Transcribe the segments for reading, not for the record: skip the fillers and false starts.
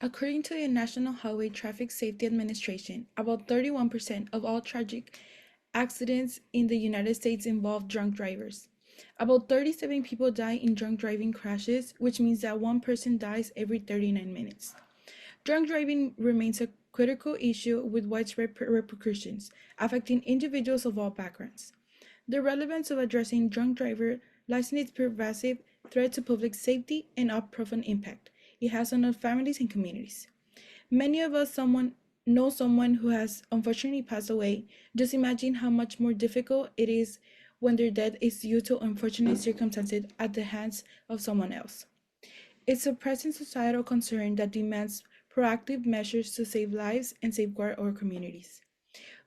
According to the National Highway Traffic Safety Administration, about 31% of all tragic accidents in the United States involve drunk drivers. About 37 people die in drunk driving crashes, which means that one person dies every 39 minutes. Drunk driving remains a critical issue with widespread repercussions, affecting individuals of all backgrounds. The relevance of addressing drunk driver lies in its pervasive threat to public safety and profound impact it has on our families and communities. Many of us know someone who has unfortunately passed away. Just imagine how much more difficult it is when their death is due to unfortunate circumstances at the hands of someone else. It's a present societal concern that demands proactive measures to save lives and safeguard our communities.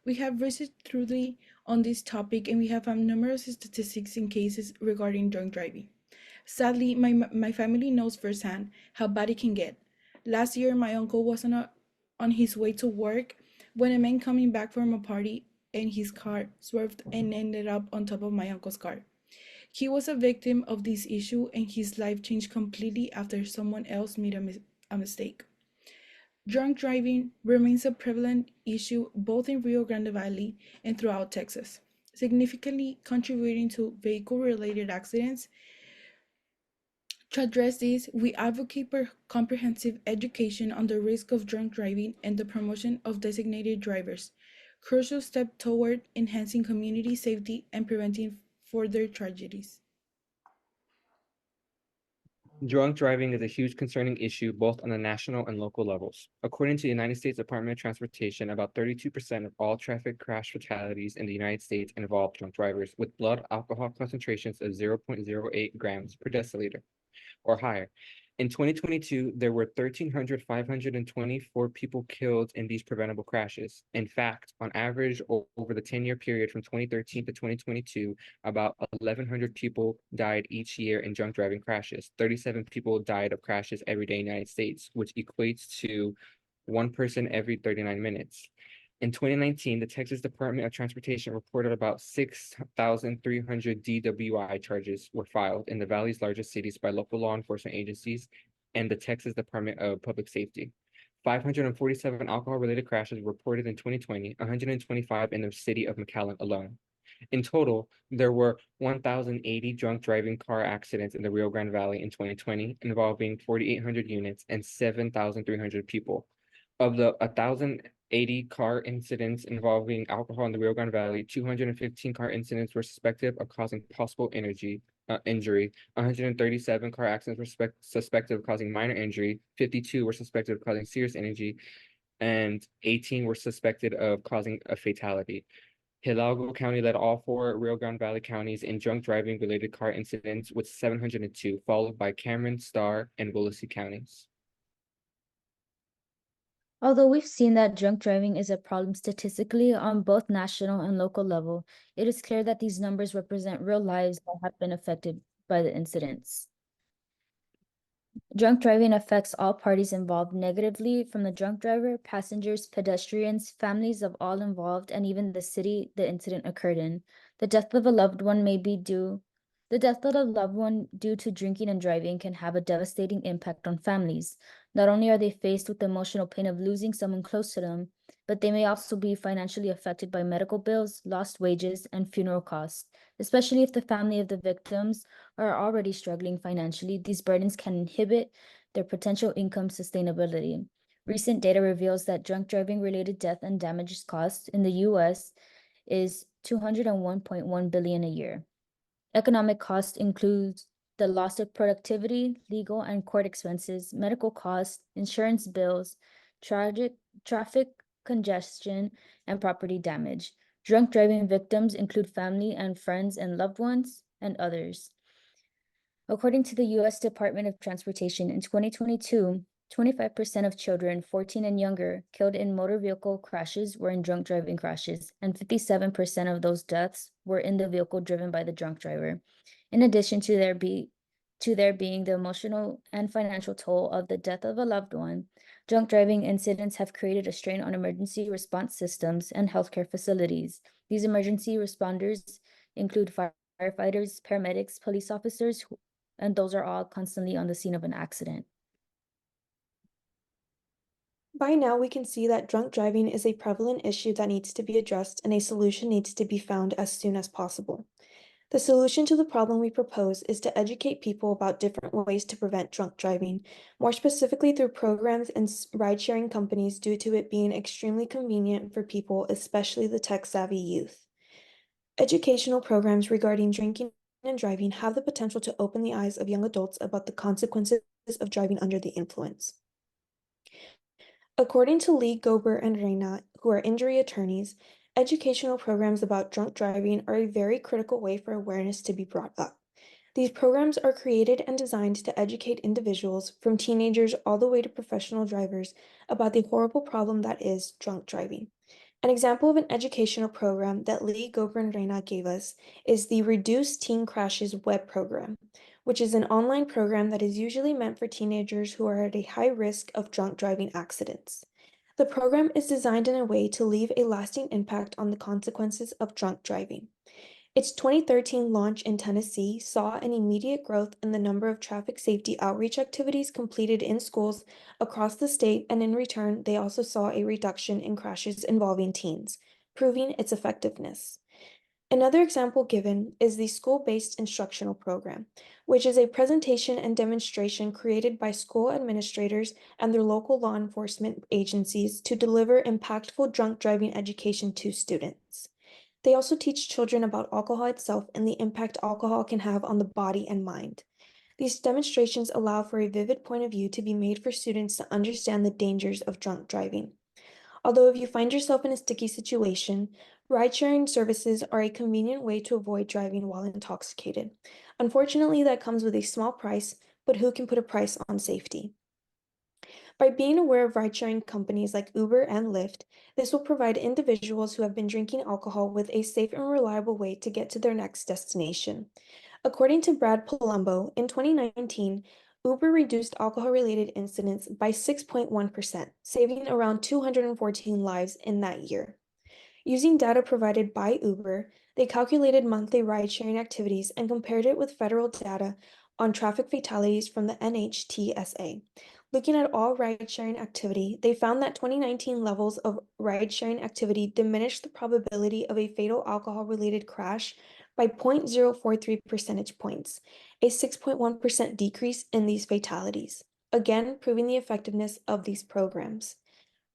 We have researched thoroughly on this topic and we have found numerous statistics and cases regarding drunk driving. Sadly, my family knows firsthand how bad it can get. Last year, my uncle was on his way to work when a man coming back from a party and his car swerved and ended up on top of my uncle's car. He was a victim of this issue and his life changed completely after someone else made a mistake. Drunk driving remains a prevalent issue both in Rio Grande Valley and throughout Texas, significantly contributing to vehicle related accidents. To address this, we advocate for comprehensive education on the risk of drunk driving and the promotion of designated drivers, crucial step toward enhancing community safety and preventing further tragedies. Drunk driving is a huge concerning issue both on the national and local levels. According to the United States Department of Transportation, about 32% of all traffic crash fatalities in the United States involve drunk drivers with blood alcohol concentrations of 0.08 grams per deciliter or higher. In 2022, there were 524 people killed in these preventable crashes. In fact, on average, over the 10-year period from 2013 to 2022, about 1,100 people died each year in drunk driving crashes. 37 people died of crashes every day in the United States, which equates to one person every 39 minutes. In 2019, the Texas Department of Transportation reported about 6,300 DWI charges were filed in the Valley's largest cities by local law enforcement agencies and the Texas Department of Public Safety. 547 alcohol-related crashes were reported in 2020, 125 in the city of McAllen alone. In total, there were 1,080 drunk driving car accidents in the Rio Grande Valley in 2020, involving 4,800 units and 7,300 people. Of the 1,080 car incidents involving alcohol in the Rio Grande Valley, 215 car incidents were suspected of causing possible injury. 137 car accidents were suspected of causing minor injury. 52 were suspected of causing serious injury, and 18 were suspected of causing a fatality. Hidalgo County led all four Rio Grande Valley counties in drunk driving related car incidents with 702, followed by Cameron, Starr, and Willacy counties. Although we've seen that drunk driving is a problem statistically on both national and local level, it is clear that these numbers represent real lives that have been affected by the incidents. Drunk driving affects all parties involved negatively, from the drunk driver, passengers, pedestrians, families of all involved, and even the city the incident occurred in. The death of a loved one due to drinking and driving can have a devastating impact on families. Not only are they faced with the emotional pain of losing someone close to them, but they may also be financially affected by medical bills, lost wages, and funeral costs. Especially if the family of the victims are already struggling financially, these burdens can inhibit their potential income sustainability. Recent data reveals that drunk driving related death and damages costs in the US is 201.1 billion a year. Economic cost includes the loss of productivity, legal and court expenses, medical costs, insurance bills, traffic congestion, and property damage. Drunk driving victims include family and friends and loved ones and others. According to the U.S. Department of Transportation, in 2022, 25% of children 14 and younger killed in motor vehicle crashes were in drunk driving crashes, and 57% of those deaths were in the vehicle driven by the drunk driver. In addition to there being the emotional and financial toll of the death of a loved one, drunk driving incidents have created a strain on emergency response systems and healthcare facilities. These emergency responders include firefighters, paramedics, police officers, and those are all constantly on the scene of an accident. By now, we can see that drunk driving is a prevalent issue that needs to be addressed and a solution needs to be found as soon as possible. The solution to the problem we propose is to educate people about different ways to prevent drunk driving, more specifically through programs and ride-sharing companies due to it being extremely convenient for people, especially the tech-savvy youth. Educational programs regarding drinking and driving have the potential to open the eyes of young adults about the consequences of driving under the influence. According to Lee, Gober, and Reina, who are injury attorneys, educational programs about drunk driving are a very critical way for awareness to be brought up. These programs are created and designed to educate individuals, from teenagers all the way to professional drivers, about the horrible problem that is drunk driving. An example of an educational program that Lee, Gober, and Reina gave us is the Reduce Teen Crashes web program, which is an online program that is usually meant for teenagers who are at a high risk of drunk driving accidents. The program is designed in a way to leave a lasting impact on the consequences of drunk driving. Its 2013 launch in Tennessee saw an immediate growth in the number of traffic safety outreach activities completed in schools across the state, and in return, they also saw a reduction in crashes involving teens, proving its effectiveness. Another example given is the School-Based Instructional Program, which is a presentation and demonstration created by school administrators and their local law enforcement agencies to deliver impactful drunk driving education to students. They also teach children about alcohol itself and the impact alcohol can have on the body and mind. These demonstrations allow for a vivid point of view to be made for students to understand the dangers of drunk driving. Although if you find yourself in a sticky situation, ride-sharing services are a convenient way to avoid driving while intoxicated. Unfortunately, that comes with a small price, but who can put a price on safety? By being aware of ride-sharing companies like Uber and Lyft, this will provide individuals who have been drinking alcohol with a safe and reliable way to get to their next destination. According to Brad Palumbo, in 2019, Uber reduced alcohol-related incidents by 6.1%, saving around 214 lives in that year. Using data provided by Uber, they calculated monthly ride-sharing activities and compared it with federal data on traffic fatalities from the NHTSA. Looking at all ride-sharing activity, they found that 2019 levels of ride-sharing activity diminished the probability of a fatal alcohol-related crash by 0.043 percentage points, a 6.1% decrease in these fatalities, again proving the effectiveness of these programs.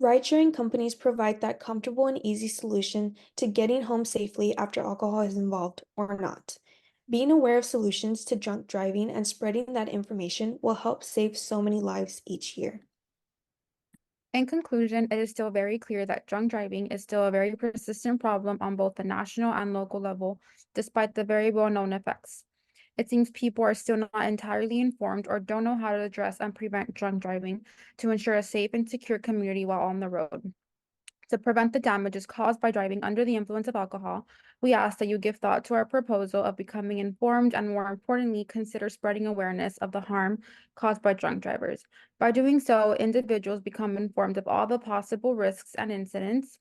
Ride-sharing companies provide that comfortable and easy solution to getting home safely after alcohol is involved or not. Being aware of solutions to drunk driving and spreading that information will help save so many lives each year. In conclusion, it is still very clear that drunk driving is still a very persistent problem on both the national and local level, despite the very well-known effects. It seems people are still not entirely informed or don't know how to address and prevent drunk driving to ensure a safe and secure community while on the road. To prevent the damages caused by driving under the influence of alcohol, we ask that you give thought to our proposal of becoming informed and, more importantly, consider spreading awareness of the harm caused by drunk drivers. By doing so, individuals become informed of all the possible risks and incidents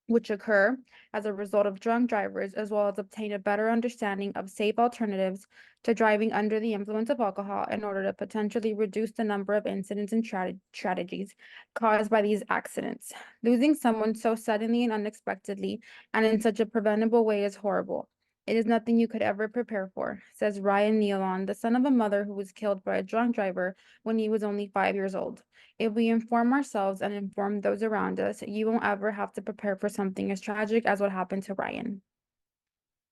which occur as a result of drunk drivers, as well as obtain a better understanding of safe alternatives to driving under the influence of alcohol in order to potentially reduce the number of incidents and tragedies caused by these accidents. Losing someone so suddenly and unexpectedly and in such a preventable way is horrible. It is nothing you could ever prepare for, says Ryan Nealon, the son of a mother who was killed by a drunk driver when he was only 5 years old. If we inform ourselves and inform those around us, you won't ever have to prepare for something as tragic as what happened to Ryan.